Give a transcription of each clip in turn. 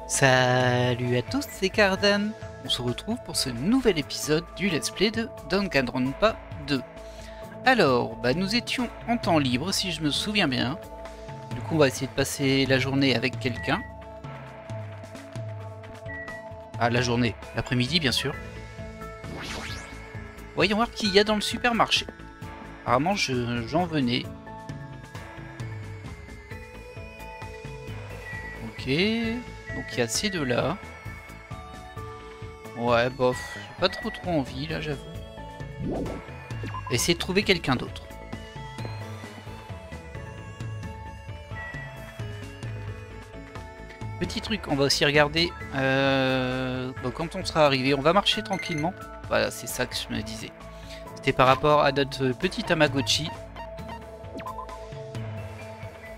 Salut à tous, c'est Cardan. On se retrouve pour ce nouvel épisode du let's play de Danganronpa 2. Alors, nous étions en temps libre si je me souviens bien. Du coup on va essayer de passer la journée avec quelqu'un. Ah, la journée, l'après-midi bien sûr. Voyons voir qui y a dans le supermarché. Apparemment j'en venais. Ok, donc il y a ces deux-là. Ouais, bof, j'ai pas trop envie là, j'avoue. Essayer de trouver quelqu'un d'autre. Petit truc, on va aussi regarder quand on sera arrivé, on va marcher tranquillement. Voilà, c'est ça que je me disais. C'était par rapport à notre petit Tamagotchi.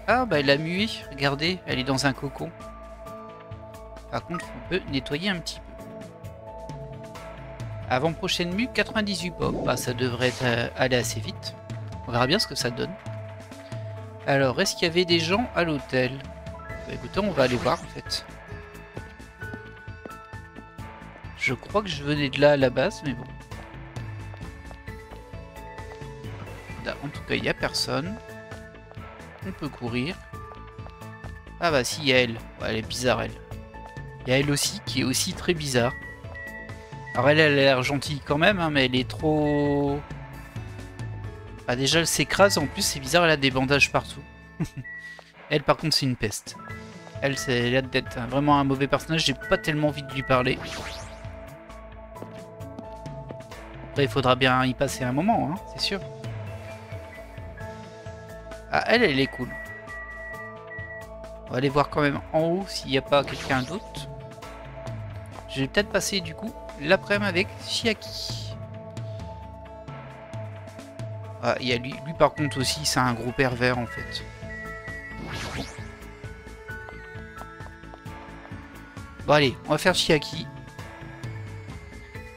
Ah elle a mué, regardez, elle est dans un cocon. Par contre, on peut nettoyer un petit peu. Avant prochaine mue, 98 pop. Ça devrait aller assez vite. On verra bien ce que ça donne. Alors, est-ce qu'il y avait des gens à l'hôtel? Écoutez, on va aller voir en fait. Je crois que je venais de là à la base, mais bon. Là, en tout cas, il n'y a personne. On peut courir. Ah si, il y a elle. Ouais, elle est bizarre, elle. Il y a elle aussi, qui est aussi très bizarre. Alors elle a l'air gentille quand même, mais elle est trop... déjà, elle s'écrase. En plus, c'est bizarre, elle a des bandages partout. Elle, par contre, c'est une peste. Elle, c'est l'air d'être vraiment un mauvais personnage. J'ai pas tellement envie de lui parler. Après, il faudra bien y passer un moment, hein, c'est sûr. Ah, elle est cool. On va aller voir quand même en haut s'il n'y a pas quelqu'un d'autre. Je vais peut-être passer du coup l'après-midi avec Chiaki. Ah, il y a lui par contre aussi, c'est un gros pervers en fait. Bon allez, on va faire Chiaki.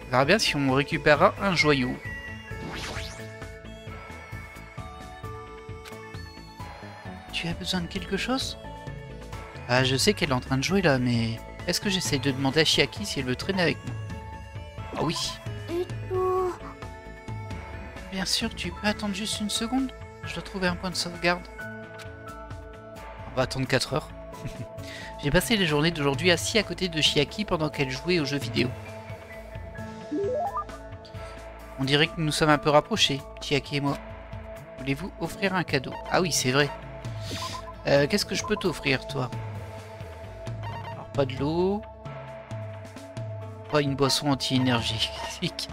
On verra bien si on récupérera un joyau. Tu as besoin de quelque chose? Ah, je sais qu'elle est en train de jouer là, mais... Est-ce que j'essaie de demander à Chiaki si elle veut traîner avec moi? Ah oui. Bien sûr, tu peux attendre juste une seconde. Je dois trouver un point de sauvegarde. On va attendre 4 heures. J'ai passé les journées d'aujourd'hui assis à côté de Chiaki pendant qu'elle jouait aux jeux vidéo. On dirait que nous nous sommes un peu rapprochés, Chiaki et moi. Voulez-vous offrir un cadeau? Ah oui, c'est vrai. Qu'est-ce que je peux t'offrir, toi? Alors, pas de l'eau. Pas une boisson anti-énergétique.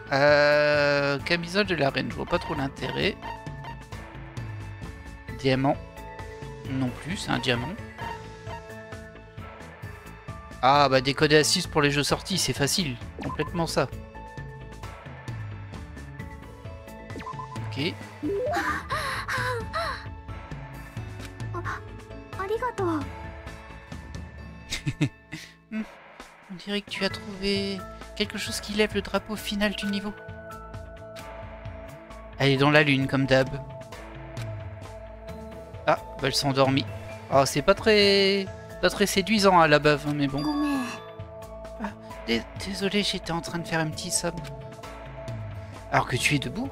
Camisole de la reine, je vois pas trop l'intérêt. Diamant. Non plus, c'est un diamant. Ah des codes astuces pour les jeux sortis, c'est facile. Complètement ça. Ok. On dirait que tu as trouvé quelque chose qui lève le drapeau final du niveau. Elle est dans la lune comme d'hab. Ah, elle s'est endormie. Ah, c'est pas très séduisant à la bave, hein, mais bon. Ah, désolé, j'étais en train de faire un petit somme. Alors que tu es debout?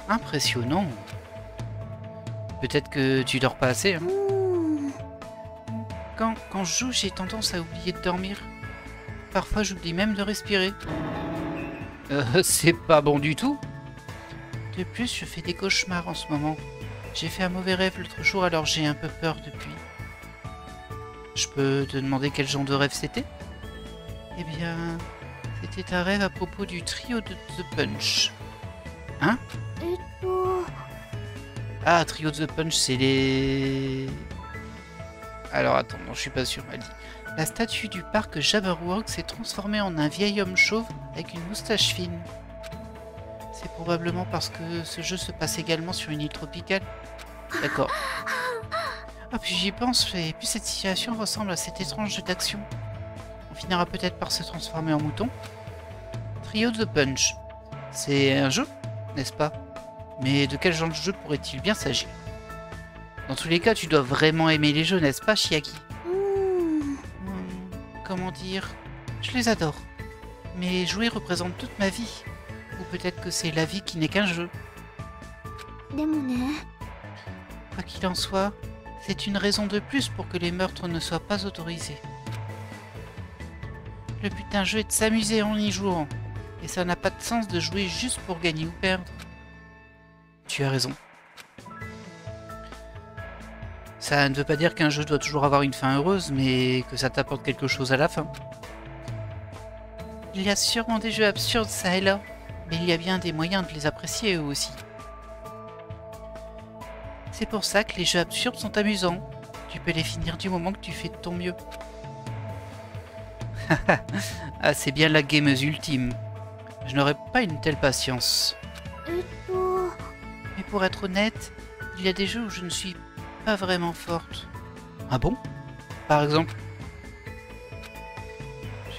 Impressionnant. Peut-être que tu dors pas assez. Hein. Quand je joue, j'ai tendance à oublier de dormir. Parfois, j'oublie même de respirer. C'est pas bon du tout. De plus, je fais des cauchemars en ce moment. J'ai fait un mauvais rêve l'autre jour, alors j'ai un peu peur depuis. Je peux te demander quel genre de rêve c'était? Eh bien, c'était un rêve à propos du trio de The Punch. Hein? Ah, trio de The Punch, c'est les... Alors attends, non, je suis pas sûr, elle dit. La statue du parc Jabberwock s'est transformée en un vieil homme chauve avec une moustache fine. C'est probablement parce que ce jeu se passe également sur une île tropicale. D'accord. Ah, puis j'y pense, et puis cette situation ressemble à cet étrange jeu d'action. On finira peut-être par se transformer en mouton. Trio de Punch. C'est un jeu, n'est-ce pas? Mais de quel genre de jeu pourrait-il bien s'agir? Dans tous les cas, tu dois vraiment aimer les jeux, n'est-ce pas, Chiaki? Comment dire? Je les adore. Mais jouer représente toute ma vie. Ou peut-être que c'est la vie qui n'est qu'un jeu. Quoi qu'il en soit, c'est une raison de plus pour que les meurtres ne soient pas autorisés. Le but d'un jeu est de s'amuser en y jouant. Et ça n'a pas de sens de jouer juste pour gagner ou perdre. Tu as raison. Ça ne veut pas dire qu'un jeu doit toujours avoir une fin heureuse, mais que ça t'apporte quelque chose à la fin. Il y a sûrement des jeux absurdes ça et là, mais il y a bien des moyens de les apprécier eux aussi. C'est pour ça que les jeux absurdes sont amusants. Tu peux les finir du moment que tu fais de ton mieux. Ah, c'est bien la gameuse ultime. Je n'aurais pas une telle patience. Mais pour être honnête, il y a des jeux où je ne suis pas vraiment forte. Ah bon? Par exemple?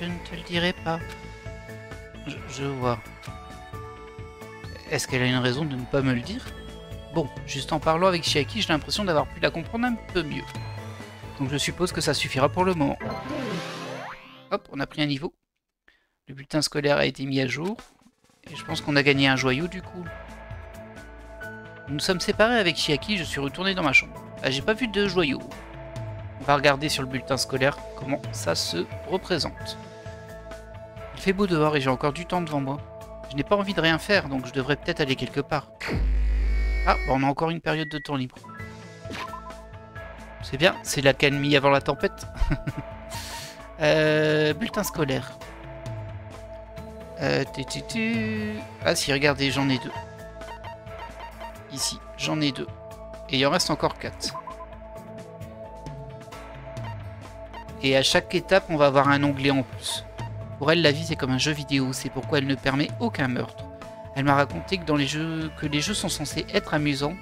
Je ne te le dirai pas. Je vois. Est-ce qu'elle a une raison de ne pas me le dire? Bon, juste en parlant avec Chiaki, j'ai l'impression d'avoir pu la comprendre un peu mieux. Donc je suppose que ça suffira pour le moment. Hop, on a pris un niveau. Le bulletin scolaire a été mis à jour. Et je pense qu'on a gagné un joyau du coup. Nous nous sommes séparés avec Chiaki, je suis retourné dans ma chambre. Ah, j'ai pas vu de joyau. On va regarder sur le bulletin scolaire comment ça se représente. Il fait beau dehors et j'ai encore du temps devant moi. Je n'ai pas envie de rien faire, donc je devrais peut-être aller quelque part. Ah, bon, on a encore une période de temps libre. C'est bien, c'est la calmie avant la tempête. Bulletin scolaire. Ah si, regardez, j'en ai 2. Ici, j'en ai 2. Et il en reste encore 4. Et à chaque étape, on va avoir un onglet en plus. Pour elle, la vie c'est comme un jeu vidéo, c'est pourquoi elle ne permet aucun meurtre. Elle m'a raconté que les jeux sont censés être amusants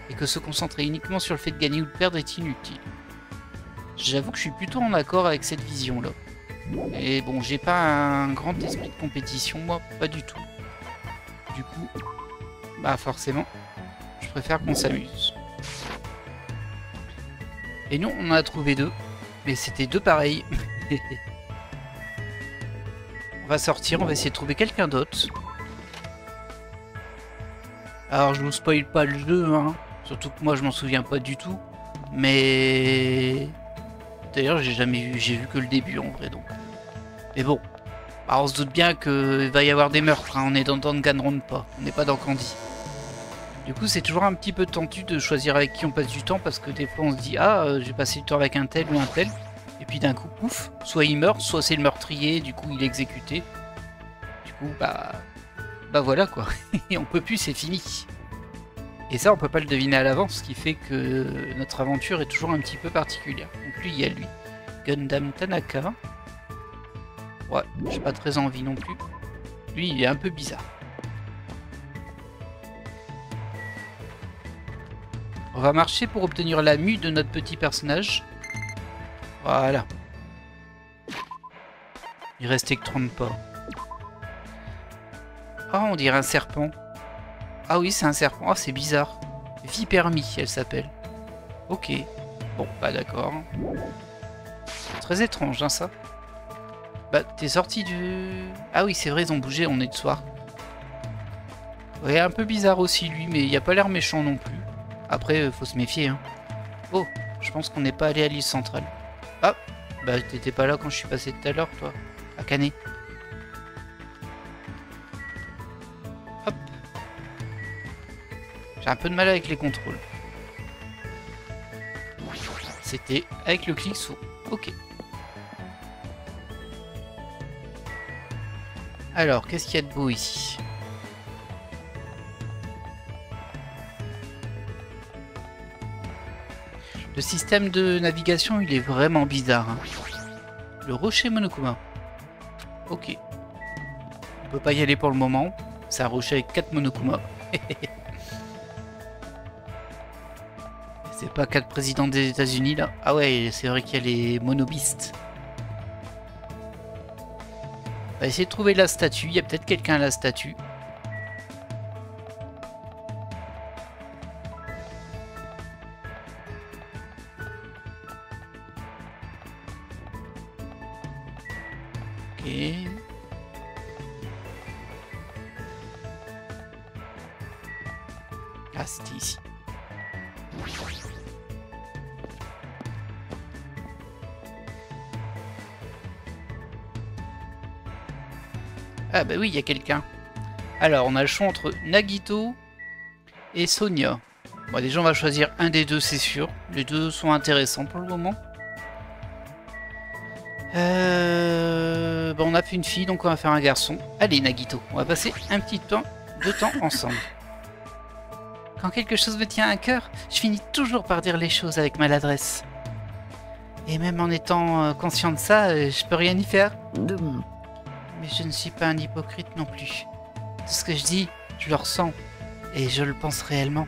et que se concentrer uniquement sur le fait de gagner ou de perdre est inutile. J'avoue que je suis plutôt en accord avec cette vision-là. Et bon, j'ai pas un grand esprit de compétition, moi, pas du tout. Du coup, bah forcément, je préfère qu'on s'amuse. Et nous, on en a trouvé 2, mais c'était 2 pareils. On va sortir, on va essayer de trouver quelqu'un d'autre. Alors, je vous spoil pas le jeu, hein. Surtout que moi, je m'en souviens pas du tout. Mais... D'ailleurs, j'ai vu que le début, en vrai, donc. Mais bon, bah, on se doute bien qu'il va y avoir des meurtres, hein. On est dans Danganronpa, on n'est pas dans Candy. Du coup, c'est toujours un petit peu tendu de choisir avec qui on passe du temps, parce que des fois, on se dit « Ah, j'ai passé du temps avec un tel ou un tel ». Et puis d'un coup, pouf, soit il meurt, soit c'est le meurtrier, du coup il est exécuté. Du coup, bah voilà quoi. Et on peut plus, c'est fini. Et ça, on peut pas le deviner à l'avance, ce qui fait que notre aventure est toujours un petit peu particulière. Donc lui, il y a lui. Gundam Tanaka. Ouais, j'ai pas très envie non plus. Lui, il est un peu bizarre. On va marcher pour obtenir la mue de notre petit personnage. Voilà. Il restait que 30 pas. Oh, on dirait un serpent. Ah oui, c'est un serpent. Ah, c'est bizarre. Vipermi, elle s'appelle. Ok. Bon, bah d'accord. Très étrange, hein, ça. Bah, t'es sorti du... Ah oui, c'est vrai, ils ont bougé, on est de soir. Ouais, un peu bizarre aussi, lui, mais il a pas l'air méchant non plus. Après, faut se méfier, hein. Oh, je pense qu'on n'est pas allé à l'île centrale. Ah, bah t'étais pas là quand je suis passé tout à l'heure, toi, à Canet. Hop. J'ai un peu de mal avec les contrôles. C'était avec le clic saut. Ok. Alors, qu'est-ce qu'il y a de beau ici? Le système de navigation, il est vraiment bizarre, hein. Le rocher Monokuma. Ok. On peut pas y aller pour le moment. C'est un rocher avec 4 Monokuma. C'est pas 4 présidents des États-Unis là. Ah ouais, c'est vrai qu'il y a les monobistes. On va essayer de trouver la statue. Il y a peut-être quelqu'un à la statue. Ok. Ah, c'était ici. Ah bah oui, il y a quelqu'un. Alors, on a le choix entre Nagito et Sonia. Bon, déjà, on va choisir un des deux, c'est sûr. Les deux sont intéressants pour le moment. Bon, on a fait une fille, donc on va faire un garçon. Allez, Nagito, on va passer un petit temps de temps ensemble. Quand quelque chose me tient à cœur, je finis toujours par dire les choses avec maladresse. Et même en étant conscient de ça, je peux rien y faire. Mais je ne suis pas un hypocrite non plus. Tout ce que je dis, je le ressens. Et je le pense réellement.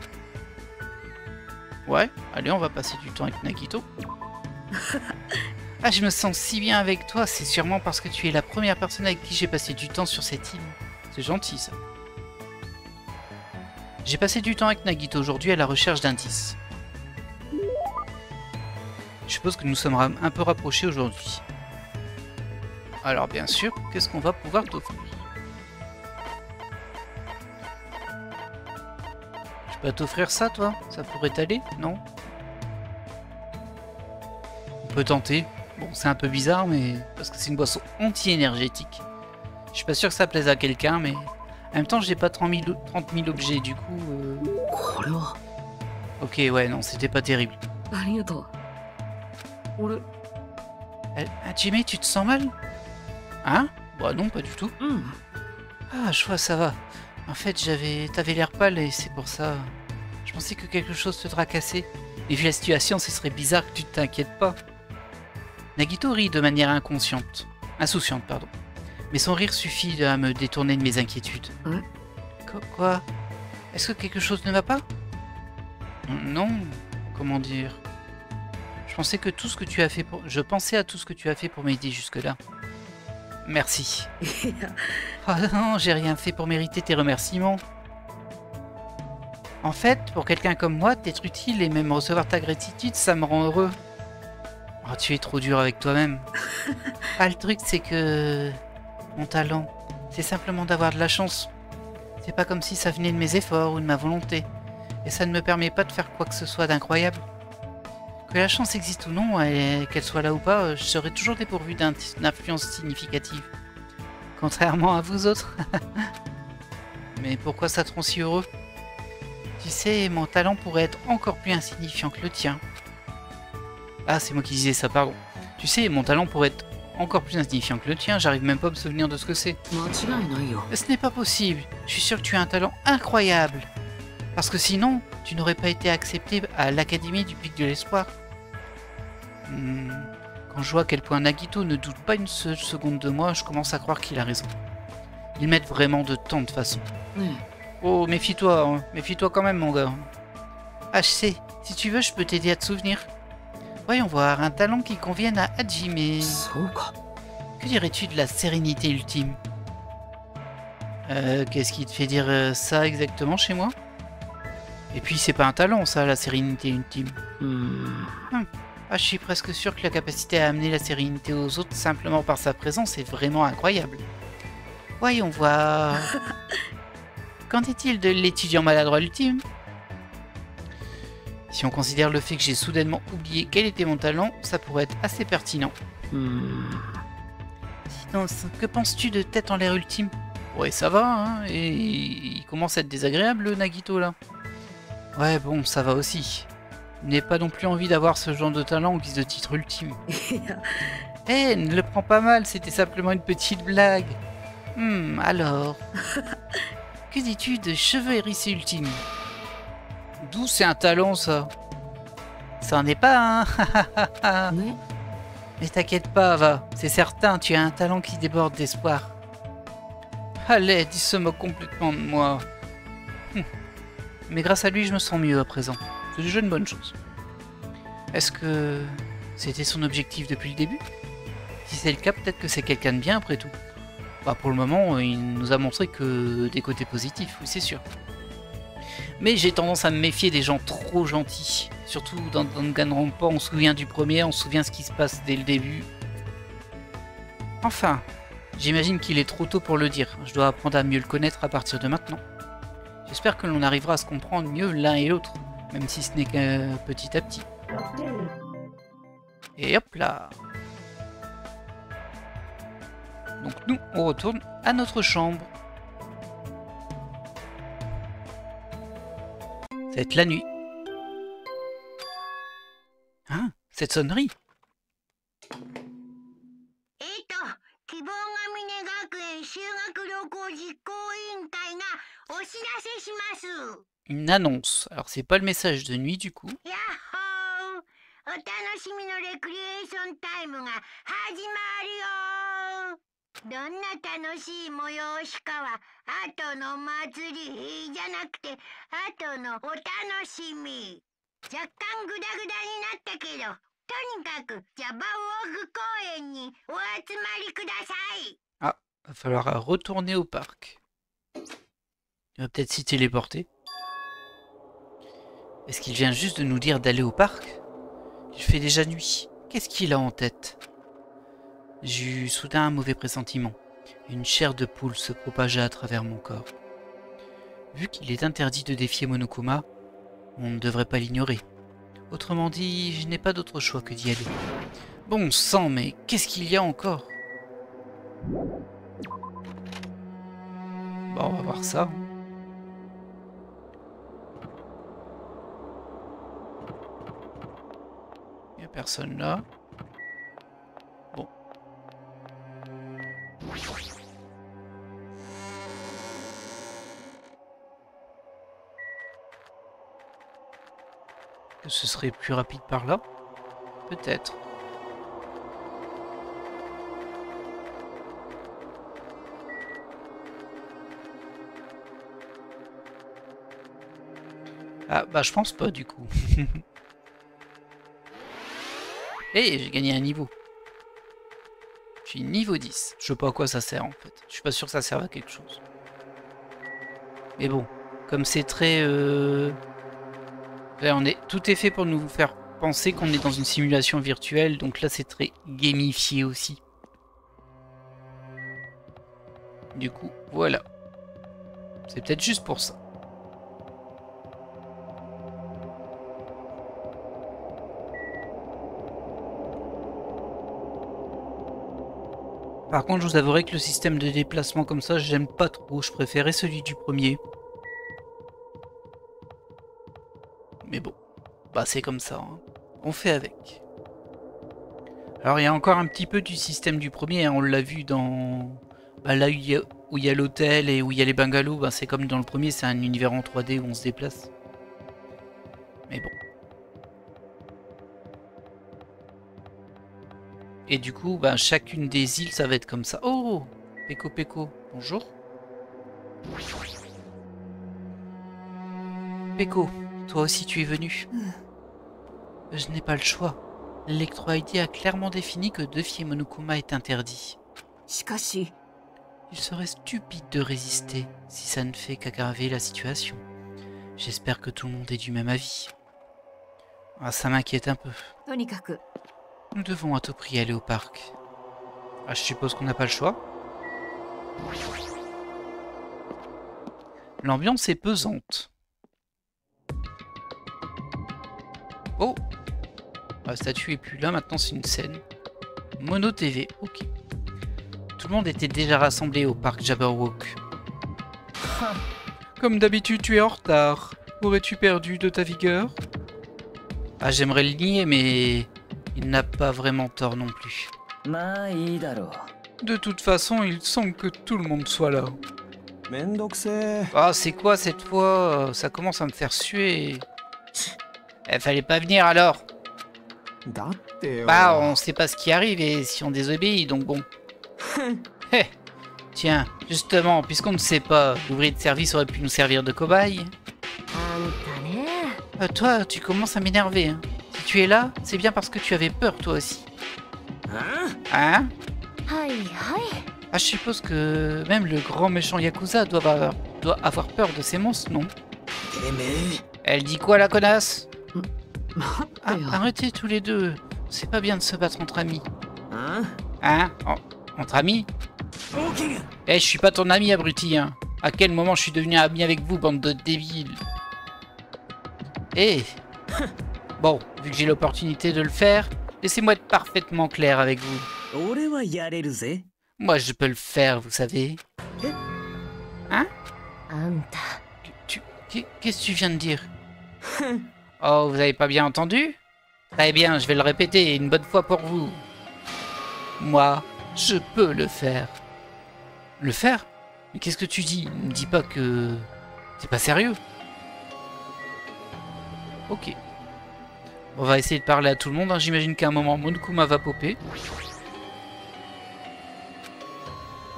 Ouais, allez, on va passer du temps avec Nagito. Ah, je me sens si bien avec toi, c'est sûrement parce que tu es la première personne avec qui j'ai passé du temps sur cette île. C'est gentil, ça. J'ai passé du temps avec Nagito aujourd'hui à la recherche d'indices. Je suppose que nous sommes un peu rapprochés aujourd'hui. Alors bien sûr, qu'est-ce qu'on va pouvoir t'offrir? Je peux t'offrir ça, toi? Ça pourrait t'aller, non? On peut tenter. Bon, c'est un peu bizarre, mais... parce que c'est une boisson anti-énergétique. Je suis pas sûr que ça plaise à quelqu'un, mais... en même temps, j'ai pas 30 000 objets, du coup... Ok, ouais, non, c'était pas terrible. Hajime, tu te sens mal? Hein? Bah non, pas du tout. Ah, je vois, ça va. En fait, t'avais l'air pâle et c'est pour ça... je pensais que quelque chose te tracassait. Et vu la situation, ce serait bizarre que tu t'inquiètes pas. Nagito rit de manière insouciante, pardon. Mais son rire suffit à me détourner de mes inquiétudes. Quoi? Est-ce que quelque chose ne va pas? Non, comment dire? Je pensais à tout ce que tu as fait pour m'aider jusque-là. Merci. Oh non, j'ai rien fait pour mériter tes remerciements. En fait, pour quelqu'un comme moi, t'être utile et même recevoir ta gratitude, ça me rend heureux. Oh, tu es trop dur avec toi-même. Ah, le truc, c'est que... mon talent, c'est simplement d'avoir de la chance. C'est pas comme si ça venait de mes efforts ou de ma volonté. Et ça ne me permet pas de faire quoi que ce soit d'incroyable. Que la chance existe ou non, et qu'elle soit là ou pas, je serai toujours dépourvu d'influence significative. Contrairement à vous autres. Mais pourquoi ça te rend si heureux? Tu sais, mon talent pourrait être encore plus insignifiant que le tien. Ah, c'est moi qui disais ça, pardon. Tu sais, mon talent pourrait être encore plus insignifiant que le tien, j'arrive même pas à me souvenir de ce que c'est. Ce n'est pas possible, je suis sûr que tu as un talent incroyable. Parce que sinon, tu n'aurais pas été accepté à l'Académie du Pic de l'Espoir. Quand je vois à quel point Nagito ne doute pas une seule seconde de moi, je commence à croire qu'il a raison. Ils m'aident vraiment de tant de façons. Oh, méfie-toi, hein. Méfie-toi quand même, mon gars. Ah, je sais, si tu veux, je peux t'aider à te souvenir. Voyons voir, un talent qui convienne à Hajime. Que dirais-tu de la sérénité ultime? Qu'est-ce qui te fait dire ça exactement chez moi? Et puis c'est pas un talent ça, la sérénité ultime. Ah, je suis presque sûr que la capacité à amener la sérénité aux autres simplement par sa présence est vraiment incroyable. Voyons voir. Qu'en est-il de l'étudiant maladroit ultime? Si on considère le fait que j'ai soudainement oublié quel était mon talent, ça pourrait être assez pertinent. Sinon, que penses-tu de tête en l'air ultime? Ouais, ça va, hein, et il commence à être désagréable, le Nagito, là. Ouais, bon, ça va aussi. Je n'ai pas non plus envie d'avoir ce genre de talent en guise de titre ultime. Eh, ne le prends pas mal, c'était simplement une petite blague. Alors... Que dis-tu de cheveux hérissés ultime? D'où c'est un talent, ça? Ça en est pas, hein? Mais t'inquiète pas, va. C'est certain, tu as un talent qui déborde d'espoir. Allez, il se moque complètement de moi. Mais grâce à lui, je me sens mieux à présent. C'est déjà une bonne chose. Est-ce que c'était son objectif depuis le début? Si c'est le cas, peut-être que c'est quelqu'un de bien après tout. Bah pour le moment, il nous a montré que des côtés positifs, oui c'est sûr. Mais j'ai tendance à me méfier des gens trop gentils. Surtout dans Danganronpa, on se souvient du premier, on se souvient ce qui se passe dès le début. Enfin, J'imagine qu'il est trop tôt pour le dire. Je dois apprendre à mieux le connaître à partir de maintenant. J'espère que l'on arrivera à se comprendre mieux l'un et l'autre, même si ce n'est que petit à petit. Et hop là. Donc nous, on retourne à notre chambre. Ça va être la nuit. Hein? Cette sonnerie? 希望ヶ峰学園修学旅行実行委員会がお知らせします。 Une annonce. Alors c'est pas le message de nuit du coup. やっほー、お楽しみのレクリエーションタイムが始まるよ。どんな楽しい催しかは後の祭りじゃなくて後のお楽しみ。若干グダグダになったけど。 とにかく、ジャバウォーク公園にお集まりください。 Ah, va falloir retourner au parc. Il va peut-être s'y téléporter. Est-ce qu'il vient juste de nous dire d'aller au parc? Il fait déjà nuit. Qu'est-ce qu'il a en tête? J'ai eu soudain un mauvais pressentiment. Une chair de poule se propagea à travers mon corps. Vu qu'il est interdit de défier Monokuma, on ne devrait pas l'ignorer. Autrement dit, je n'ai pas d'autre choix que d'y aller. Bon sang, mais qu'est-ce qu'il y a encore? Bon, on va voir ça. Il n'y a personne là. Bon. Que ce serait plus rapide par là? Peut-être. Ah bah je pense pas du coup. Et j'ai gagné un niveau. Je suis niveau 10. Je sais pas à quoi ça sert en fait. Je suis pas sûr que ça serve à quelque chose. Mais bon, comme c'est très... Là, tout est fait pour nous faire penser qu'on est dans une simulation virtuelle, donc là c'est très gamifié aussi. Du coup, voilà. C'est peut-être juste pour ça. Par contre, je vous avouerai que le système de déplacement comme ça, j'aime pas trop. Je préférais celui du premier. Mais bon, bah c'est comme ça, hein. On fait avec. Alors il y a encore un petit peu du système du premier, hein. On l'a vu dans... Bah, là où il y a l'hôtel et où il y a les bungalows, bah, c'est comme dans le premier, c'est un univers en 3D où on se déplace. Mais bon. Et du coup, bah, chacune des îles, ça va être comme ça. Oh, Peko Peko, bonjour. Peko. Toi aussi tu es venu. Je n'ai pas le choix. L'Electro ID a clairement défini que défier Monokuma est interdit. Il serait stupide de résister si ça ne fait qu'aggraver la situation. J'espère que tout le monde est du même avis. Ah, ça m'inquiète un peu. Nous devons à tout prix aller au parc. Ah, je suppose qu'on n'a pas le choix. L'ambiance est pesante. Oh, la statue est plus là, maintenant c'est une scène. Mono TV, ok. Tout le monde était déjà rassemblé au parc Jabberwock. Comme d'habitude, tu es en retard. Aurais-tu perdu de ta vigueur? Ah, j'aimerais le nier, mais il n'a pas vraiment tort non plus. De toute façon, il semble que tout le monde soit là. Ah, c'est quoi cette fois? Ça commence à me faire suer. Fallait pas venir alors. Bah, on sait pas ce qui arrive et si on désobéit, donc bon. Tiens, justement, puisqu'on ne sait pas, l'ouvrier de service aurait pu nous servir de cobaye. Toi, tu commences à m'énerver. Hein. Si tu es là, c'est bien parce que tu avais peur toi aussi. Hein? Ah, je suppose que même le grand méchant Yakuza doit avoir peur de ces monstres, non? Elle dit quoi la connasse? Ah, arrêtez tous les deux. C'est pas bien de se battre entre amis. Hein? Entre amis? Eh, je suis pas ton ami, abruti, hein. À quel moment je suis devenu ami avec vous, bande de débiles? Eh. Bon, vu que j'ai l'opportunité de le faire, laissez-moi être parfaitement clair avec vous. Moi, je peux le faire, vous savez. Hein? Qu'est-ce que tu viens de dire? Oh, vous avez pas bien entendu? Très bien, je vais le répéter une bonne fois pour vous. Moi, je peux le faire. Le faire? Mais qu'est-ce que tu dis? Ne me dis pas que... C'est pas sérieux. Ok. On va essayer de parler à tout le monde, hein. J'imagine qu'à un moment, Monokuma va popper.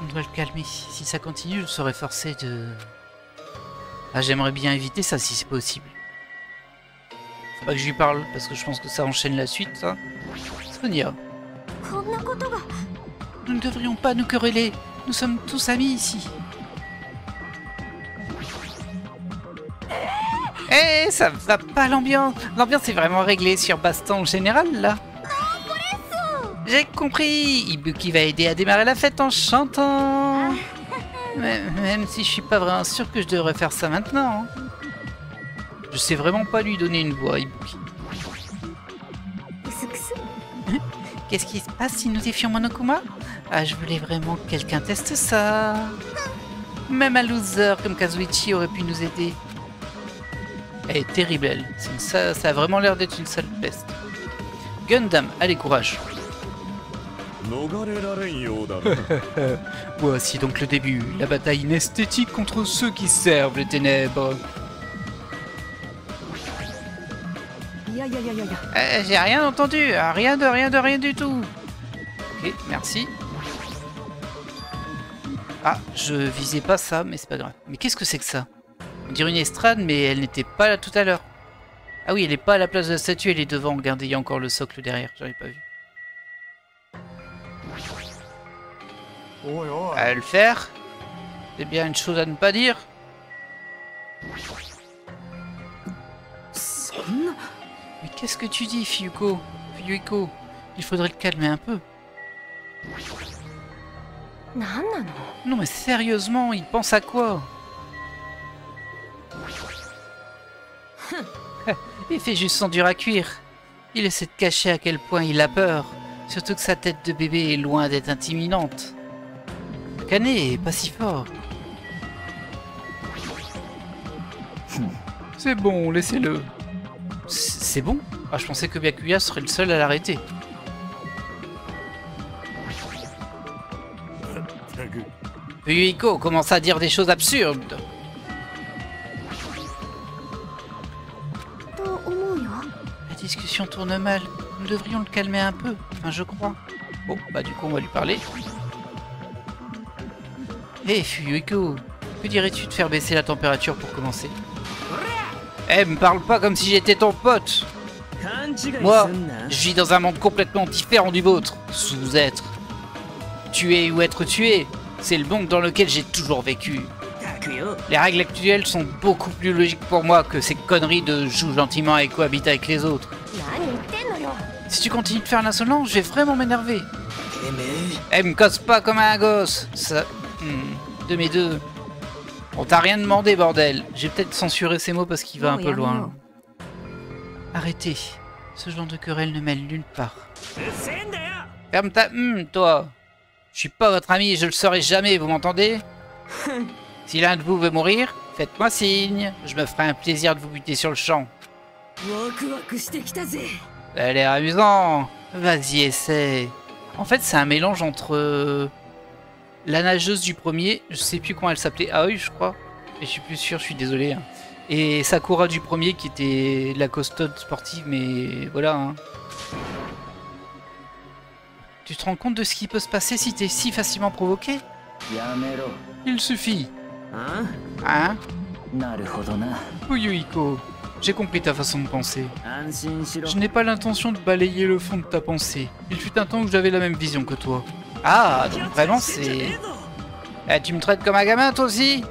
On doit le calmer. Si ça continue, je serai forcé de... Ah, j'aimerais bien éviter ça si c'est possible. Faut pas que je lui parle, parce que je pense que ça enchaîne la suite, ça. Sonia. Nous ne devrions pas nous quereller. Nous sommes tous amis ici. Eh, ça va pas l'ambiance. L'ambiance est vraiment réglée sur Baston en général, là. J'ai compris. Ibuki va aider à démarrer la fête en chantant. Même si je suis pas vraiment sûr que je devrais faire ça maintenant. Je sais vraiment pas lui donner une voix, Ibuki. Qu'est-ce qui se passe si nous défions Monokuma? Ah, je voulais vraiment que quelqu'un teste ça. Même un loser comme Kazuichi aurait pu nous aider. Elle est terrible, elle. Ça a vraiment l'air d'être une sale peste. Gundam, allez, courage. Voici donc le début, la bataille inesthétique contre ceux qui servent les ténèbres. J'ai rien entendu, rien du tout. Ok, merci. Ah, je visais pas ça, mais c'est pas grave. Mais qu'est-ce que c'est que ça? On dirait une estrade, mais elle n'était pas là tout à l'heure. Ah oui, elle est pas à la place de la statue, elle est devant. Regardez, il y a encore le socle derrière, j'avais pas vu. À le faire. C'est bien une chose à ne pas dire. Mais qu'est-ce que tu dis, Fuyuko? Il faudrait le calmer un peu. Non mais sérieusement, il pense à quoi? Il fait juste son dur à cuire. Il essaie de cacher à quel point il a peur. Surtout que sa tête de bébé est loin d'être intimidante. Canet, pas si fort. C'est bon, laissez-le. C'est bon? Ah, je pensais que Byakuya serait le seul à l'arrêter. Yuiko commence à dire des choses absurdes. La discussion tourne mal. Nous devrions le calmer un peu. Enfin, je crois. Bon, bah du coup, on va lui parler. Hé, Fuyuiko, que dirais-tu de faire baisser la température pour commencer? Eh, me parle pas comme si j'étais ton pote. Moi, je vis dans un monde complètement différent du vôtre, sous-être. Tuer ou être tué, c'est le monde dans lequel j'ai toujours vécu. Les règles actuelles sont beaucoup plus logiques pour moi que ces conneries de joue gentiment et cohabite avec les autres. Si tu continues de faire l'insolent, je vais vraiment m'énerver. Eh, me casse pas comme un gosse. Ça... de mes deux. On t'a rien demandé, bordel. J'ai peut-être censuré ces mots parce qu'il va un peu loin. Arrêtez. Ce genre de querelle ne mène nulle part. Ferme ta... toi. Je suis pas votre ami et je le serai jamais, vous m'entendez? Si l'un de vous veut mourir, faites-moi signe. Je me ferai un plaisir de vous buter sur le champ. Ça a l'air amusant. Vas-y, essaie. En fait, c'est un mélange entre... la nageuse du premier, je sais plus comment elle s'appelait, Aoi je crois, et je suis plus sûr, je suis désolé. Hein. Et Sakura du premier qui était la costaude sportive, mais voilà. Hein. Tu te rends compte de ce qui peut se passer si t'es si facilement provoqué? Il suffit. Hein? Yuiko, j'ai compris ta façon de penser. Je n'ai pas l'intention de balayer le fond de ta pensée. Il fut un temps où j'avais la même vision que toi. Ah, donc vraiment c'est... Eh, tu me traites comme un gamin toi aussi?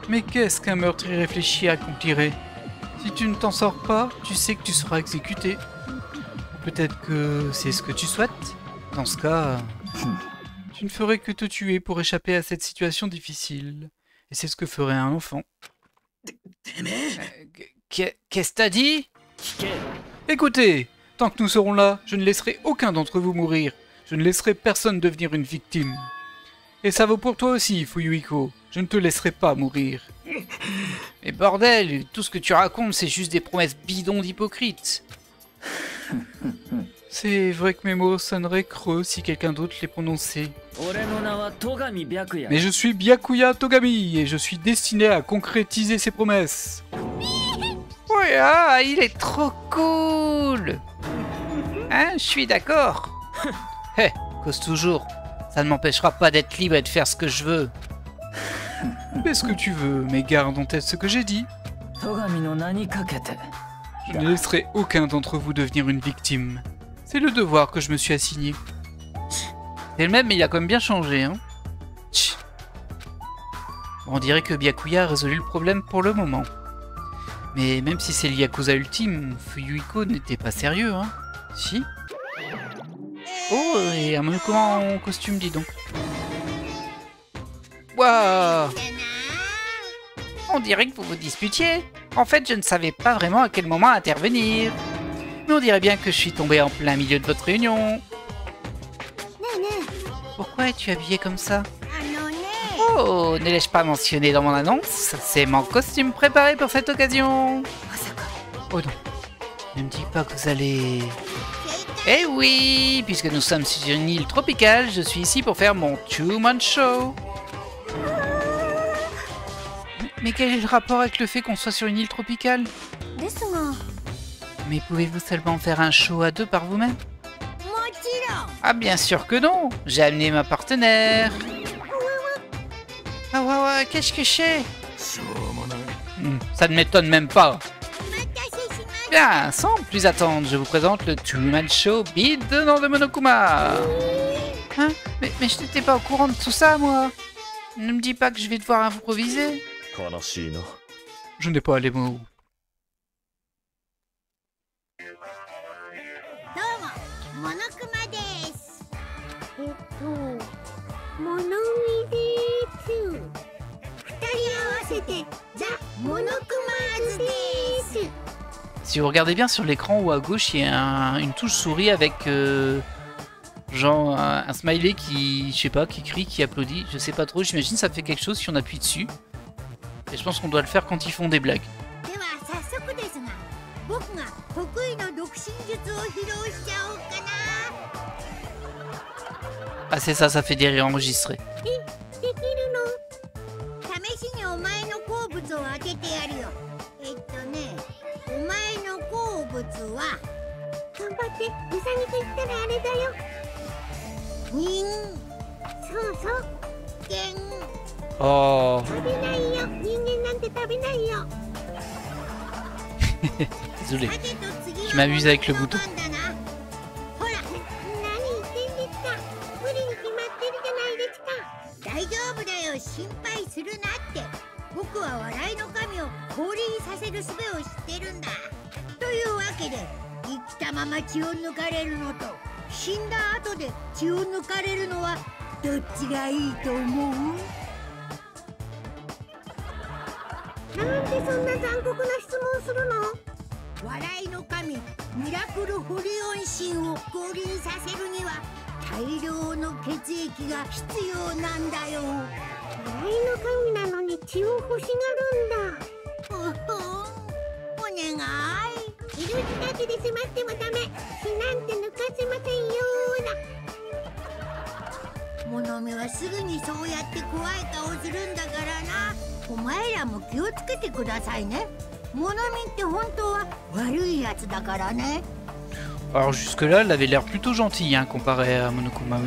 Mais qu'est-ce qu'un meurtre irréfléchi accomplirait? Si tu ne t'en sors pas, tu sais que tu seras exécuté. Peut-être que c'est ce que tu souhaites? Dans ce cas... Je ne ferai que te tuer pour échapper à cette situation difficile. Et c'est ce que ferait un enfant. Qu'est-ce que t'as dit? Écoutez, tant que nous serons là, je ne laisserai aucun d'entre vous mourir. Je ne laisserai personne devenir une victime. Et ça vaut pour toi aussi, Fuyuhiko. Je ne te laisserai pas mourir. Mais bordel, tout ce que tu racontes, c'est juste des promesses bidons d'hypocrites. C'est vrai que mes mots sonneraient creux si quelqu'un d'autre les prononçait. Mais je suis Byakuya Togami et je suis destiné à concrétiser ces promesses. Ouais, ah, il est trop cool. Hein, je suis d'accord. Hé, cause toujours. Ça ne m'empêchera pas d'être libre et de faire ce que je veux. Fais ce que tu veux, mais garde en tête ce que j'ai dit. Je ne laisserai aucun d'entre vous devenir une victime. C'est le devoir que je me suis assigné. C'est le même, mais il a quand même bien changé, hein. On dirait que Byakuya a résolu le problème pour le moment. Mais même si c'est le Yakuza ultime, Fuyuhiko n'était pas sérieux, hein. Si. Oh, et un Monokuma en costume, dis donc. Waouh! On dirait que vous vous disputiez. En fait, je ne savais pas vraiment à quel moment intervenir. Mais on dirait bien que je suis tombé en plein milieu de votre réunion. Pourquoi es-tu habillé comme ça? Oh, ne l'ai-je pas mentionné dans mon annonce? C'est mon costume préparé pour cette occasion. Oh non, ne me dis pas que vous allez... Eh oui, puisque nous sommes sur une île tropicale, je suis ici pour faire mon two-man show. Mais quel est le rapport avec le fait qu'on soit sur une île tropicale? Mais pouvez-vous seulement faire un show à deux par vous-même? Ah bien sûr que non. J'ai amené ma partenaire. Ah ouais, qu'est-ce que c'est? Ça ne m'étonne même pas. Bien, sans plus attendre, je vous présente le two-man show Beat de nom de Monokuma. Hein? Mais je n'étais pas au courant de tout ça, moi. Ne me dis pas que je vais devoir improviser. Je n'ai pas les mots. Si vous regardez bien sur l'écran ou à gauche, il y a une touche souris avec genre un smiley qui, je sais pas, qui crie, qui applaudit. Je sais pas trop, j'imagine ça fait quelque chose si on appuie dessus. Et je pense qu'on doit le faire quand ils font des blagues. Ah c'est ça, ça fait des rires enregistrés. Oh. Désolé, je m'amuse avec le bouton. Alors jusque-là, elle avait l'air plutôt gentille hein, comparé à Monokuma.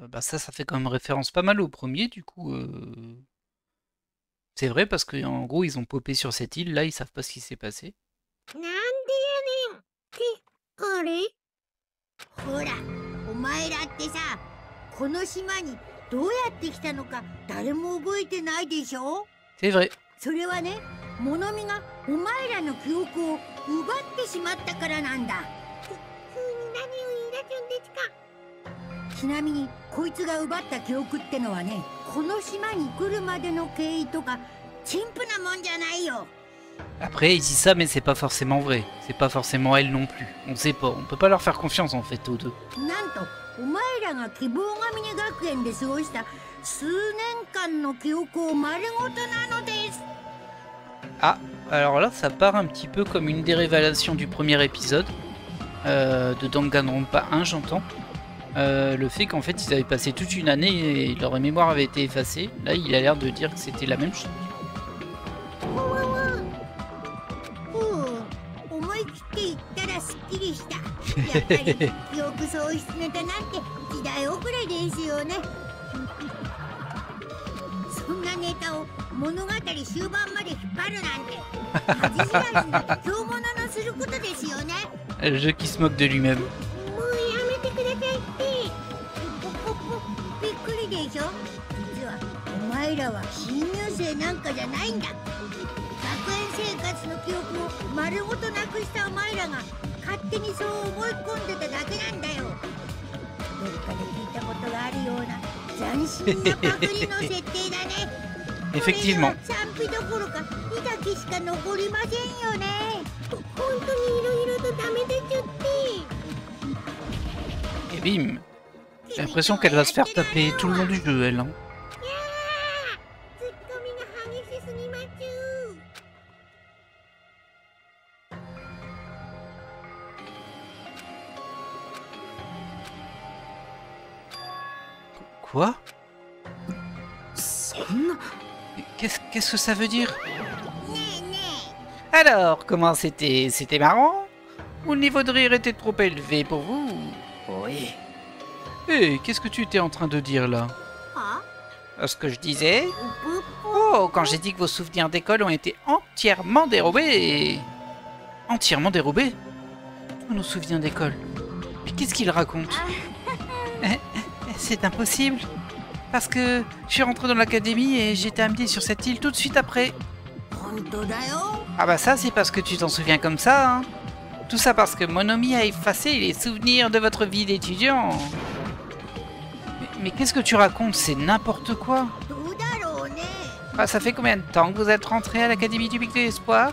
Bah ça fait quand même référence pas mal au premier, du coup. C'est vrai parce qu'en gros, ils ont popé sur cette île, là, ils savent pas ce qui s'est passé. あれほら、お前らってさ、この島にどうやって来たのか誰も覚えてないでしょ。 C'est vrai. それはね、モノミがお前らの記憶を奪ってしまったからなんだ。何を言い出すんですか。ちなみにこいつが奪った記憶ってのはね、この島に来るまでの経緯とか陳腐なもんじゃないよ。 Après, il dit ça, mais c'est pas forcément vrai. C'est pas forcément elle non plus. On sait pas. On peut pas leur faire confiance en fait aux deux. なんとお前らが希望が峰学園で過ごした数年間の記憶を丸ごとなのです。 Ah, alors là, ça part un petit peu comme une des révélations du premier épisode de Danganronpa 1, j'entends. Le fait qu'en fait, ils avaient passé toute une année et leur mémoire avait été effacée. Là, il a l'air de dire que c'était la même chose. 思い切って言ったらすっきりした。やっぱり記憶喪失ネタなんて時代遅れですよね。そんなネタを物語終盤まで引っ張るなんて恥知らずに強者のすることですよね。Le jeu qui se moque de lui-même. もうやめてくださいって。びっくりでしょ。実はお前らは新入生なんかじゃないんだ。学園生活の記憶を丸ごとなくしたお前らが勝手にそう思い込んでただけなんだよ。どっかで聞いたことがあるような斬新なパクリの設定だね。Effectivement. 賛否どころか2だけしか残りませんよね。本当にいろいろとダメでちゅって。 Et bim. J'ai l'impression qu'elle va se faire taper tout le long du jeu, elle. Hein. Quoi? Qu'est-ce que ça veut dire? Alors, comment c'était? C'était marrant? Ou le niveau de rire était trop élevé pour vous? Oui. Hé, qu'est-ce que tu étais en train de dire là? Ce que je disais? Oh, quand j'ai dit que vos souvenirs d'école ont été entièrement dérobés. Entièrement dérobés? Tous nos souvenirs d'école. Mais qu'est-ce qu'il raconte? C'est impossible. Parce que je suis rentré dans l'académie et j'ai été amené sur cette île tout de suite après. Ah bah ça, c'est parce que tu t'en souviens comme ça, hein. Tout ça parce que Monomi a effacé les souvenirs de votre vie d'étudiant. Mais qu'est-ce que tu racontes? C'est n'importe quoi. Ah, ça fait combien de temps que vous êtes rentré à l'Académie du Pic de l'Espoir?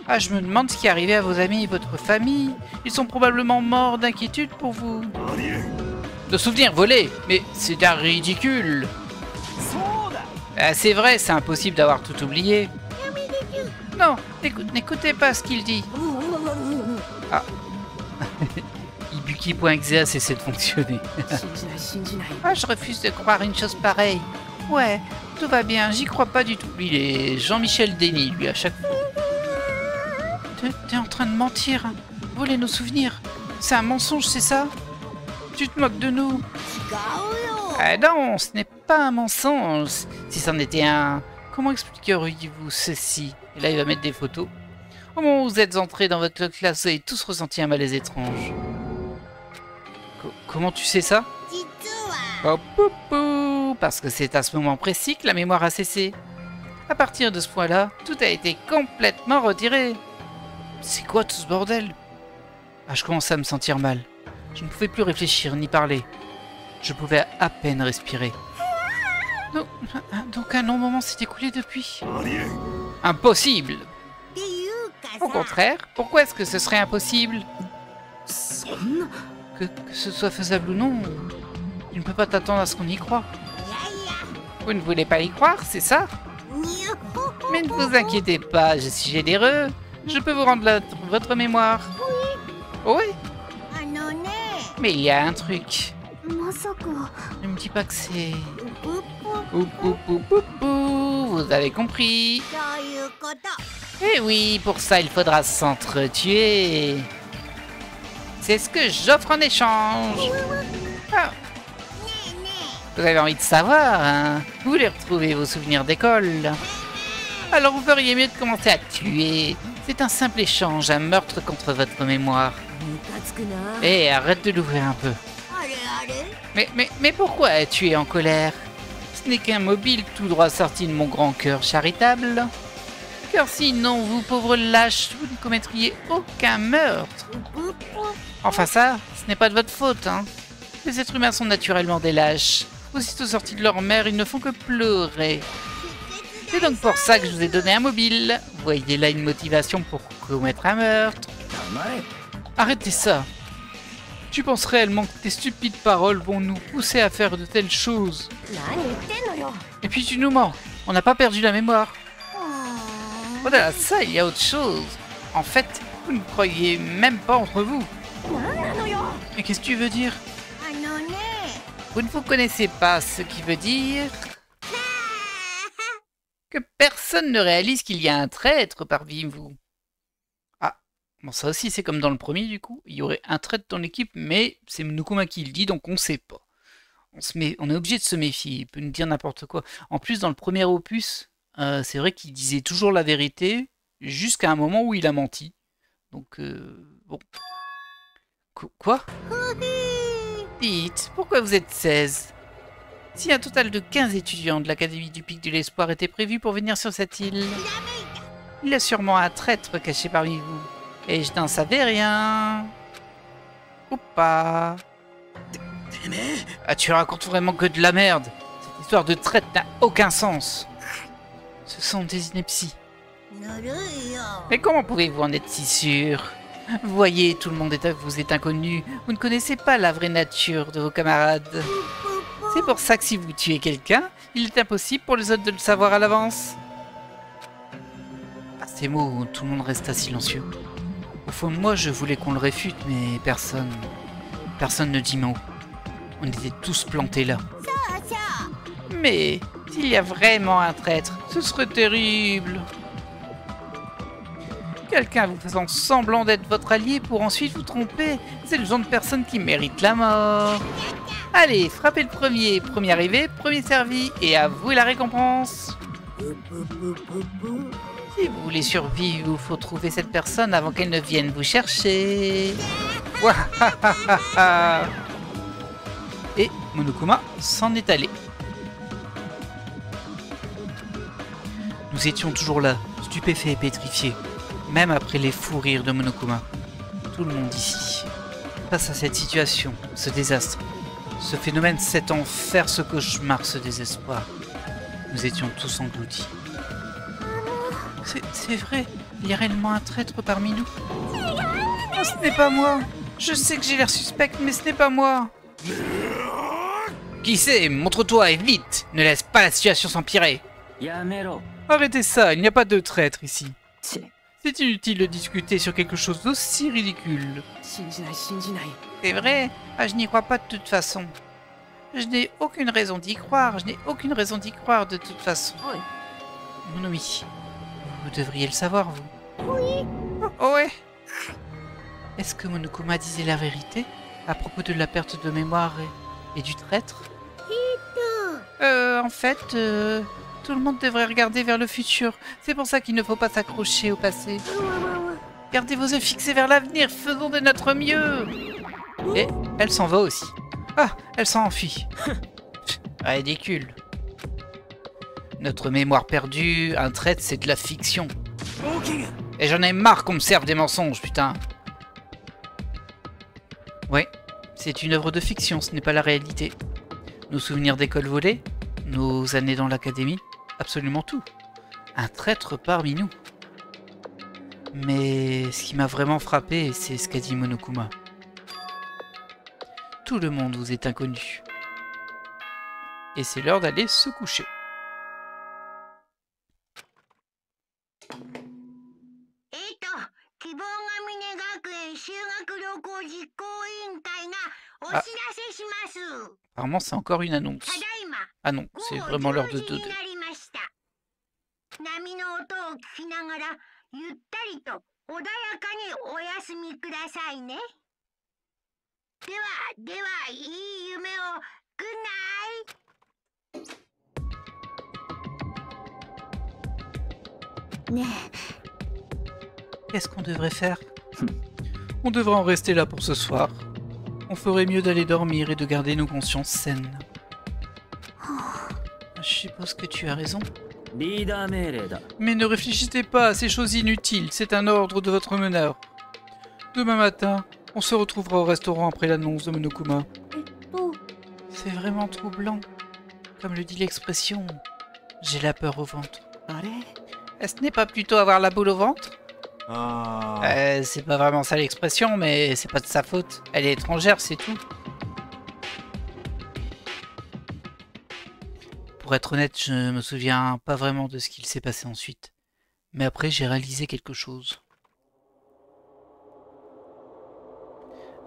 Ah, je me demande ce qui est arrivé à vos amis et votre famille. Ils sont probablement morts d'inquiétude pour vous. De souvenirs volés? Mais c'est un ridicule. Ah, c'est vrai, c'est impossible d'avoir tout oublié. Non, n'écoutez pas ce qu'il dit. Ah. Ibuki.exe a cessé de fonctionner. Ah, je refuse de croire une chose pareille. Ouais, tout va bien, j'y crois pas du tout. Il est Jean-Michel Déni, lui, à chaque fois. T'es en train de mentir. Voler nos souvenirs. C'est un mensonge, c'est ça? Tu te moques de nous? Ah non, ce n'est pas un mensonge. Si c'en était un... Comment expliqueriez-vous ceci? Et là, il va mettre des photos. Au moment où vous êtes entrés dans votre classe, vous avez tous ressenti un malaise étrange. Comment tu sais ça? Oh, poupou, parce que c'est à ce moment précis que la mémoire a cessé. À partir de ce point-là, tout a été complètement retiré. C'est quoi tout ce bordel? Ah, je commençais à me sentir mal. Je ne pouvais plus réfléchir ni parler. Je pouvais à peine respirer. Donc un long moment s'est écoulé depuis. Impossible! Au contraire, pourquoi est-ce que ce serait impossible? Que ce soit faisable ou non, tu ne peux pas t'attendre à ce qu'on y croit. Vous ne voulez pas y croire, c'est ça? Mais ne vous inquiétez pas, je suis généreux. Je peux vous rendre votre mémoire. Oui? Mais il y a un truc. Ne me dis pas que c'est... Vous avez compris. Eh oui, pour ça il faudra s'entretuer. C'est ce que j'offre en échange. Ah. Vous avez envie de savoir, hein? Vous voulez retrouver vos souvenirs d'école? Alors vous feriez mieux de commencer à tuer. C'est un simple échange, un meurtre contre votre mémoire. Hé, arrête de l'ouvrir un peu. Mais pourquoi tu es en colère? Ce n'est qu'un mobile tout droit sorti de mon grand cœur charitable. Car sinon, vous pauvres lâches, vous ne commettriez aucun meurtre. Enfin ça, ce n'est pas de votre faute, hein. Les êtres humains sont naturellement des lâches. Aussitôt sortis de leur mère, ils ne font que pleurer. C'est donc pour ça que je vous ai donné un mobile. Voyez là une motivation pour commettre un meurtre. Arrêtez ça. Tu penses réellement que tes stupides paroles vont nous pousser à faire de telles choses? Et puis tu nous mens. On n'a pas perdu la mémoire. Voilà, ça, il y a autre chose. En fait, vous ne croyez même pas entre vous. Mais qu'est-ce que tu veux dire? Vous ne vous connaissez pas, ce qui veut dire que personne ne réalise qu'il y a un traître parmi vous. Ah, bon, ça aussi, c'est comme dans le premier, du coup. Il y aurait un traître dans l'équipe, mais c'est Monokuma qui le dit, donc on ne sait pas. On est obligé de se méfier, il peut nous dire n'importe quoi. En plus, dans le premier opus, c'est vrai qu'il disait toujours la vérité, jusqu'à un moment où il a menti. Donc, bon. Quoi? Dites, pourquoi vous êtes 16? Si un total de 15 étudiants de l'Académie du Pic de l'Espoir était prévu pour venir sur cette île, il y a sûrement un traître caché parmi vous. Et je n'en savais rien. Ou pas. Ah, tu racontes vraiment que de la merde. Cette histoire de traître n'a aucun sens. Ce sont des inepties. Mais comment pouvez-vous en être si sûr? Voyez, tout le monde vous est inconnu. Vous ne connaissez pas la vraie nature de vos camarades. C'est pour ça que si vous tuez quelqu'un, il est impossible pour les autres de le savoir à l'avance. À ces mots, tout le monde resta silencieux. Au fond de moi, je voulais qu'on le réfute, mais personne ne dit mot. On était tous plantés là. Mais s'il y a vraiment un traître, ce serait terrible. Quelqu'un vous faisant semblant d'être votre allié pour ensuite vous tromper, c'est le genre de personne qui mérite la mort. Allez, frappez le premier. Premier arrivé, premier servi. Et avouez la récompense. Si vous voulez survivre, il faut trouver cette personne avant qu'elle ne vienne vous chercher. Et Monokuma s'en est allé. Nous étions toujours là, stupéfaits et pétrifiés. Même après les fous rires de Monokuma. Tout le monde ici. Face à cette situation, ce désastre, ce phénomène, cet enfer, ce cauchemar, ce désespoir, nous étions tous engloutis. C'est vrai, il y a réellement un traître parmi nous. Oh, ce n'est pas moi. Je sais que j'ai l'air suspect, mais ce n'est pas moi. Qui c'est? Montre-toi et vite. Ne laisse pas la situation s'empirer. Arrêtez ça, il n'y a pas de traître ici. C'est inutile de discuter sur quelque chose d'aussi ridicule. C'est vrai? Ah, je n'y crois pas de toute façon. Je n'ai aucune raison d'y croire. Je n'ai aucune raison d'y croire de toute façon. Oui. Vous devriez le savoir, vous. Oui. Oh ouais. Est-ce que Monokuma disait la vérité à propos de la perte de mémoire et du traître? En fait, tout le monde devrait regarder vers le futur. C'est pour ça qu'il ne faut pas s'accrocher au passé. Gardez vos yeux fixés vers l'avenir. Faisons de notre mieux. Et elle s'en va aussi. Ah, elle s'en enfuit. Ridicule. Notre mémoire perdue, un traître, c'est de la fiction. Et j'en ai marre qu'on me serve des mensonges, putain. Ouais, c'est une œuvre de fiction, ce n'est pas la réalité. Nos souvenirs d'école volée, nos années dans l'académie, absolument tout. Un traître parmi nous. Mais ce qui m'a vraiment frappé, c'est ce qu'a dit Monokuma. Tout le monde vous est inconnu. Et c'est l'heure d'aller se coucher. Ah. Apparemment, c'est encore une annonce. Ah non, c'est vraiment l'heure de dodo. Qu'est-ce qu'on devrait faire? On devrait en rester là pour ce soir. On ferait mieux d'aller dormir et de garder nos consciences saines. Je suppose que tu as raison. Mais ne réfléchissez pas à ces choses inutiles, c'est un ordre de votre meneur. Demain matin, on se retrouvera au restaurant après l'annonce de Monokuma. C'est vraiment troublant. Comme le dit l'expression, j'ai la peur au ventre. Ce n'est pas plutôt avoir la boule au ventre? C'est pas vraiment ça l'expression, mais c'est pas de sa faute. Elle est étrangère, c'est tout. Pour être honnête, je me souviens pas vraiment de ce qu'il s'est passé ensuite. Mais après, j'ai réalisé quelque chose.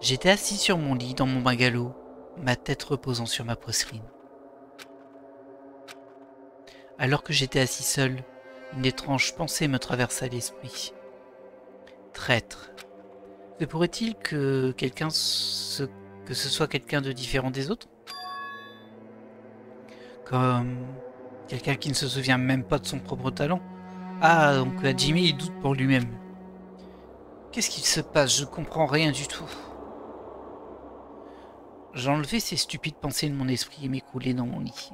J'étais assis sur mon lit dans mon bungalow, ma tête reposant sur ma poitrine. Alors que j'étais assis seul, une étrange pensée me traversa l'esprit. Traître. Se pourrait-il que ce soit quelqu'un de différent des autres? Comme quelqu'un qui ne se souvient même pas de son propre talent. Ah, donc Hajime il doute pour lui-même. Qu'est-ce qu'il se passe? Je comprends rien du tout. J'enlevai ces stupides pensées de mon esprit et m'écroulai dans mon lit.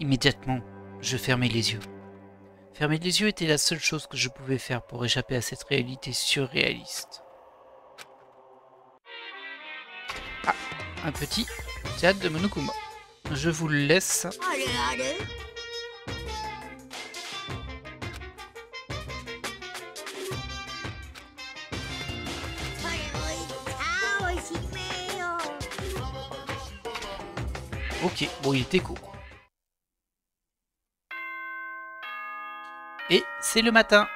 Immédiatement, je fermai les yeux. Fermer les yeux était la seule chose que je pouvais faire pour échapper à cette réalité surréaliste. Ah, un petit théâtre de Monokuma. Je vous le laisse. Ok, bon, il était court. Et c'est le matin.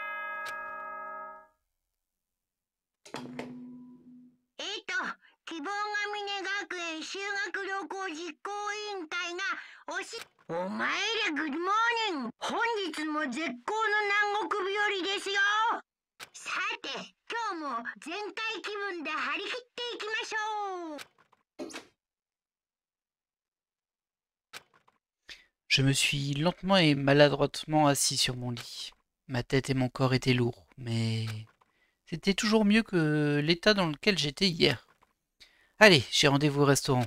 Je me suis lentement et maladroitement assis sur mon lit. Ma tête et mon corps étaient lourds, mais c'était toujours mieux que l'état dans lequel j'étais hier. Allez, j'ai rendez-vous au restaurant.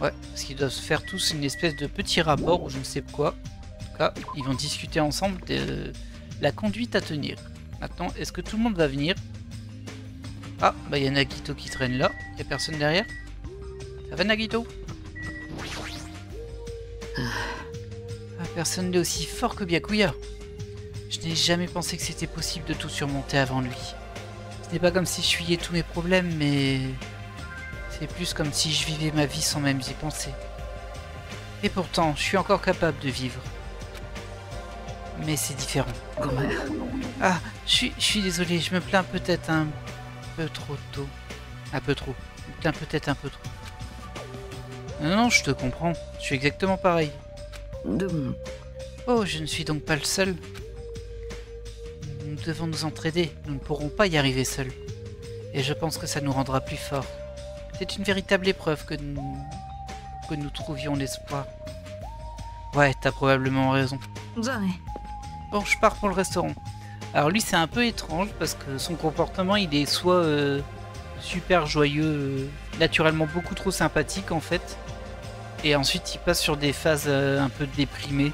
Ouais, parce qu'ils doivent se faire tous une espèce de petit rapport ou je ne sais quoi. En tout cas, ils vont discuter ensemble de la conduite à tenir. Maintenant, est-ce que tout le monde va venir? Ah, bah il y a Nagito qui traîne là. Il n'y a personne derrière. Ça va Nagito? Personne n'est aussi fort que Byakuya. Je n'ai jamais pensé que c'était possible de tout surmonter avant lui. Ce n'est pas comme si je fuyais tous mes problèmes, mais c'est plus comme si je vivais ma vie sans même y penser. Et pourtant, je suis encore capable de vivre. Mais c'est différent. Ah, je suis désolé, je me plains peut-être un peu trop tôt. Un peu trop. Je me plains peut-être un peu trop. Non, je te comprends. Je suis exactement pareil. Oh, je ne suis donc pas le seul. Nous devons nous entraider. Nous ne pourrons pas y arriver seuls. Et je pense que ça nous rendra plus forts. C'est une véritable épreuve que nous trouvions l'espoir. Ouais, t'as probablement raison. Bon, je pars pour le restaurant. Alors lui, c'est un peu étrange parce que son comportement, il est soit super joyeux, naturellement beaucoup trop sympathique en fait. Et ensuite, il passe sur des phases un peu déprimées.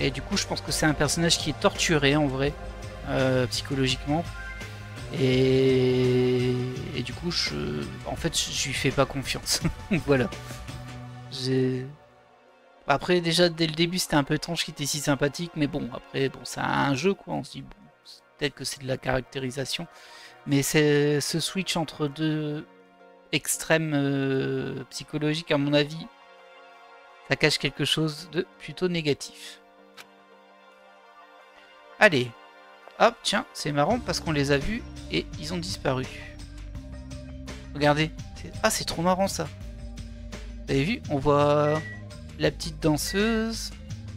Et du coup, je pense que c'est un personnage qui est torturé en vrai, psychologiquement. Et du coup, en fait, je lui fais pas confiance. Voilà. Après, déjà, dès le début, c'était un peu étrange qu'il était si sympathique. Mais bon, après, bon, c'est un jeu, quoi. On se dit, bon, peut-être que c'est de la caractérisation. Mais c'est ce switch entre deux extrêmes psychologiques, à mon avis, ça cache quelque chose de plutôt négatif. Allez. Hop, tiens, c'est marrant parce qu'on les a vus et ils ont disparu. Regardez. Ah, c'est trop marrant ça. Vous avez vu? On voit la petite danseuse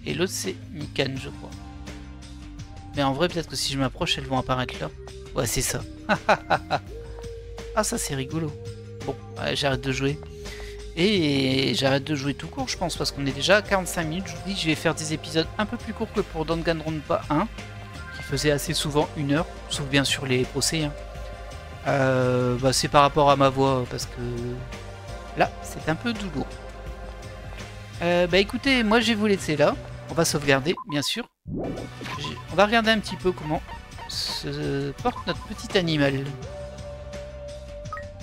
et l'autre c'est Mikan, je crois. Mais en vrai, peut-être que si je m'approche, elles vont apparaître là. Ouais, c'est ça. Ah, ça c'est rigolo. Bon, ouais, j'arrête de jouer. Et j'arrête de jouer tout court, je pense, parce qu'on est déjà à 45 minutes. Je vous dis, je vais faire des épisodes un peu plus courts que pour Danganronpa 1. faisais assez souvent 1 heure, sauf bien sûr les procès. Hein. Bah, c'est par rapport à ma voix, parce que là, c'est un peu douloureux. Bah écoutez, moi je vais vous laisser là. On va sauvegarder, bien sûr. On va regarder un petit peu comment se porte notre petit animal.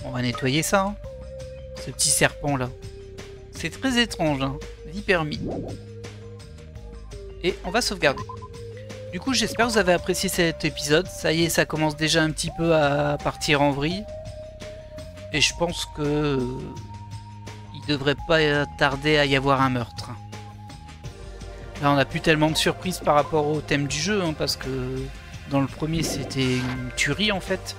On va nettoyer ça, hein. Ce petit serpent là. C'est très étrange, hein. Vie permis. Et on va sauvegarder. Du coup, j'espère que vous avez apprécié cet épisode. Ça y est, ça commence déjà un petit peu à partir en vrille. Et je pense que il devrait pas tarder à y avoir un meurtre. Là, on n'a plus tellement de surprises par rapport au thème du jeu, hein, parce que dans le premier, c'était une tuerie en fait.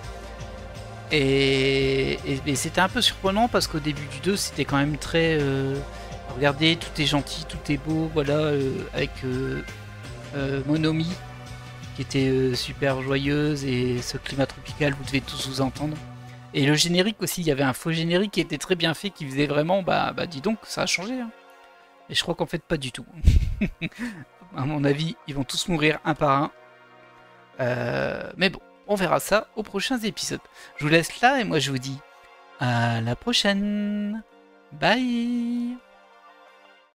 Et c'était un peu surprenant parce qu'au début du 2, c'était quand même très... regardez, tout est gentil, tout est beau, voilà, avec Monomi, qui était super joyeuse, et ce climat tropical, vous devez tous vous entendre. Et le générique aussi, il y avait un faux générique qui était très bien fait, qui faisait vraiment, bah dis donc, ça a changé. Hein. Et je crois qu'en fait, pas du tout. À mon avis, ils vont tous mourir un par un. Mais bon, on verra ça aux prochains épisodes. Je vous laisse là, et moi je vous dis à la prochaine. Bye.